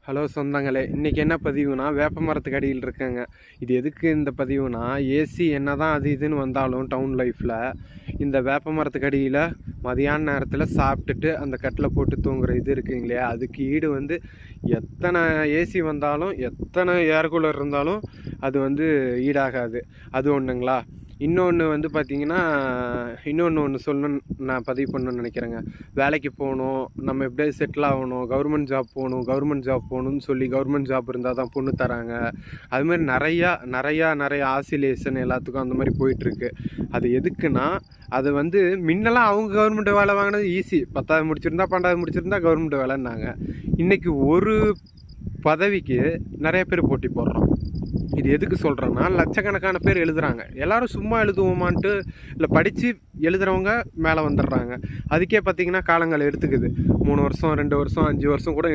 Hello சொந்தங்களே, இன்றைக்கி என்ன பதிவுனா வேப்ப மரத்துக்கு அடியில் இருக்கேங்க. இது எதுக்கு இந்த பதிவுனா, ஏசி என்ன தான் அது இதுன்னு வந்தாலும் டவுன் லைஃப்பில் இந்த வேப்ப மரத்துக்கு அடியில் மதியான நேரத்தில் சாப்பிட்டுட்டு அந்த கட்டில் போட்டு தூங்குற இது இருக்குங்க இல்லையா, அதுக்கு ஈடு வந்து எத்தனை ஏசி வந்தாலும் எத்தனை ஏர் கூலர் இருந்தாலும் அது வந்து ஈடாகாது. அது ஒன்றுங்களா. இன்னொன்று வந்து பார்த்திங்கன்னா, ஒன்று சொல்லணுன்னு நான் பதிவு பண்ணணுன்னு நினைக்கிறேங்க. வேலைக்கு போகணும், நம்ம எப்படியாவது செட்டில் ஆகணும், கவர்மெண்ட் ஜாப் போகணும்னு சொல்லி கவர்மெண்ட் ஜாப் இருந்தால் தான் பொண்ணு தராங்க. அதுமாதிரி நிறையா ஆசிலேஷன் எல்லாத்துக்கும் அந்த மாதிரி போயிட்டுருக்கு. அது எதுக்குன்னா, அது வந்து முன்னெல்லாம் அவங்க கவர்மெண்ட் வேலை வாங்கினது ஈஸி. 10வது முடிச்சிருந்தா 12வது முடிச்சிருந்தா கவர்மெண்ட் வேலைன்னாங்க. இன்றைக்கி ஒரு பதவிக்கு நிறைய பேர் போட்டி போடுறோம். இது எதுக்கு சொல்கிறேன்னா, லட்சக்கணக்கான பேர் எழுதுகிறாங்க. எல்லோரும் சும்மா எழுதுவோமான்ட்டு இல்லை, படித்து எழுதுகிறவங்க மேலே வந்துடுறாங்க. அதுக்கே பார்த்திங்கன்னா காலங்கள் எடுத்துக்குது. 3 வருஷம் 2 வருஷம் 5 வருஷம் கூட